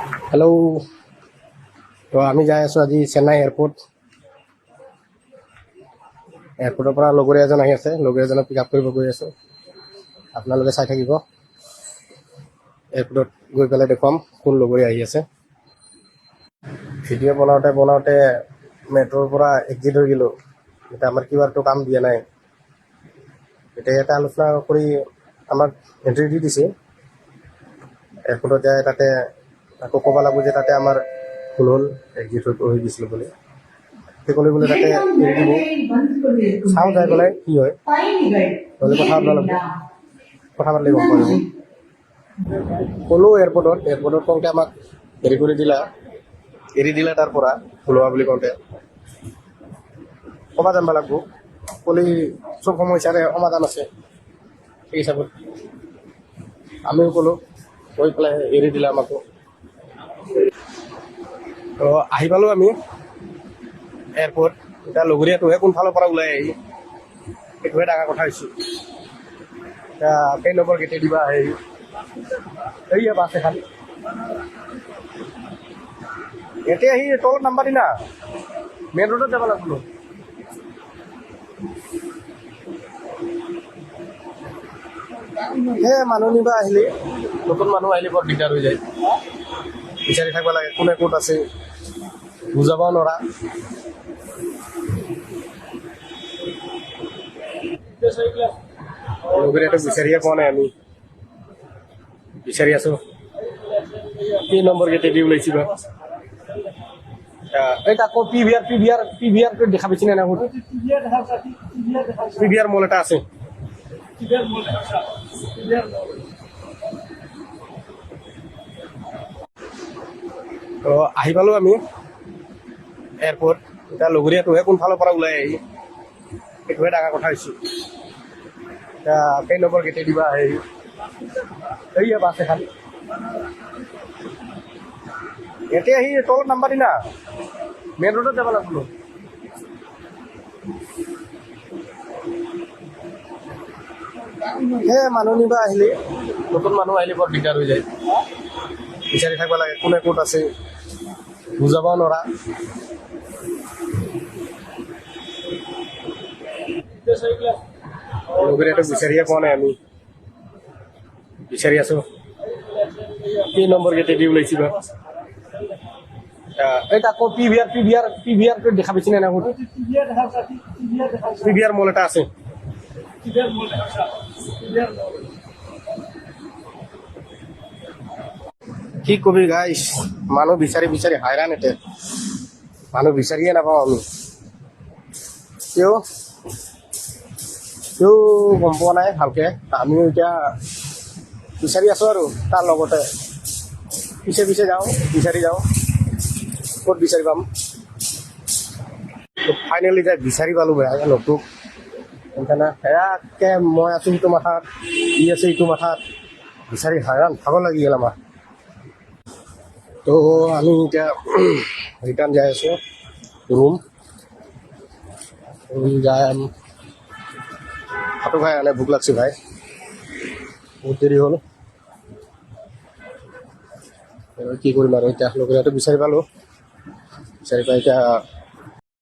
Hello. तो আমি যাই আছো আজি চেন্নাই এয়াৰপোৰ্টৰ পৰা লগৰীয়া এজন আহি আছে। লগৰীয়া এজনক পিক আপ কৰিব গৈ আছো। আপোনালোকে চাই থাকিব। এয়াৰপোৰ্টত গৈ পেলাই দেখুৱাম কোন লগৰীয়া আহি আছে। ভিডিঅ' বনাওঁতে মেট্ৰ'ৰ পৰা এক্সিট হৈ গ'লোঁ। এতিয়া আমাৰ কিউআৰটো কাম দিয়া নাই। এতিয়া ইয়াতে আলোচনা কৰি আমাক এণ্ট্ৰি দি দিছে। এয়াৰপোৰ্টত যায় তাতে আকৌ ক'ব লাগিব যে তাতে আমাৰ ভুল হ'ল, এক্সিট হৈ গৈছিলোঁ বুলি। সেই ক'লে বোলে তাতে এৰি দিব। চাওঁ যাই পেলাই কি হয়, নহ'লে কথা পাতিব লাগিব। কথা পাতিলে গম পোৱা যাব। ক'লোঁ এয়াৰপোৰ্টত কওঁতে আমাক হেৰি কৰি এৰি দিলা তাৰ পৰা ভুল হোৱা বুলি কওঁতে ক'ব জানিব লাগিব। ক'লে চব সমস্যাৰে সমাধান আছে। সেই হিচাপত আমিও ক'লোঁ, কৈ পেলাই এৰি দিলে আমাকো। তো আহি পালোঁ আমি এয়াৰপোৰ্ট। এতিয়া লগৰীয়াটোহে কোনফালৰ পৰা ওলাই আহি সেইটোহে ডাঙৰ কথা হৈছে। এতিয়া কেই নম্বৰ গেটে দিবা আহে এইয়া বাছ এখন এতিয়া আহি তলত নাম্বাৰ দি না মেইন ৰোডত যাব লাগিব। মানুহ নিবা আহিলে, নতুন মানুহ আহিলে বৰ দিগদাৰ হৈ যায়। বিচাৰি থাকিব লাগে কোনে ক'ত আছে, বুজাবও নোৱাৰা। লগৰীয়াটো বিচাৰিয়ে পোৱা নাই। আমি বিচাৰি আছো কেই নম্বৰ গেটে দি ওলাইছি বা। এইটা আকৌ পিভিআৰ দেখা পাইছি নে নাই? পিভিআৰ মল এটা আছে। তো আহি পালোঁ আমি এয়াৰপোৰ্ট। এতিয়া লগৰীয়াটোহে কোনফালৰ পৰা ওলাই আহি সেইটোহে ডাঙৰ কথা হৈছে। এতিয়া কেই নম্বৰ গেটে দিবা আহে এইয়া বাছ এখন এতিয়া আহি তলত নাম্বাৰ দি না মেইন ৰোডত যাব লাগিব। মানুহ নিবা আহিলে, নতুন মানুহ আহিলে বৰ দিগদাৰ হৈ যায়। বিচাৰি থাকিব লাগে কোনে ক'ত আছে, বুজাবও নোৱাৰা। লগৰীয়াটো বিচাৰিয়ে পোৱা নাই। আমি বিচাৰি আছো কেই নম্বৰ গেটে দি ওলাইছি বা। এইটা আকৌ পিভিআৰ দেখা পাইছি নে নাই? পিভিআৰ মল এটা আছে। কি কবি গাইছ, মানুহ বিচাৰি হাইৰাণ। এতিয়া মানুহ বিচাৰিয়ে নাপাওঁ আমি। কিয় গম পোৱা নাই ভালকে। আমিও এতিয়া বিচাৰি আছো আৰু তাৰ লগতে পিছে যাওঁ, বিচাৰি যাওঁ। ক'ত বিচাৰি পাম? ফাইনেলি যাই বিচাৰি পালোঁ বেয়া লগটোক। সেইকাৰণে সেয়াকে মই আছো সিটো মাথাত, ই আছে ইটো মাথাত, বিচাৰি হাইৰাণ ভাগৰ লাগি গ'ল আমাৰ। তো আমি এতিয়া ৰিটাৰ্ণ যাই আছোঁ ৰুম যাই। ভাতো খাই আনে, ভোক লাগছে ভাই, বহুত দেৰি হ'ল। কি কৰিম আৰু এতিয়া লগৰীয়াটো বিচাৰি পালোঁ। বিচাৰি পাই এতিয়া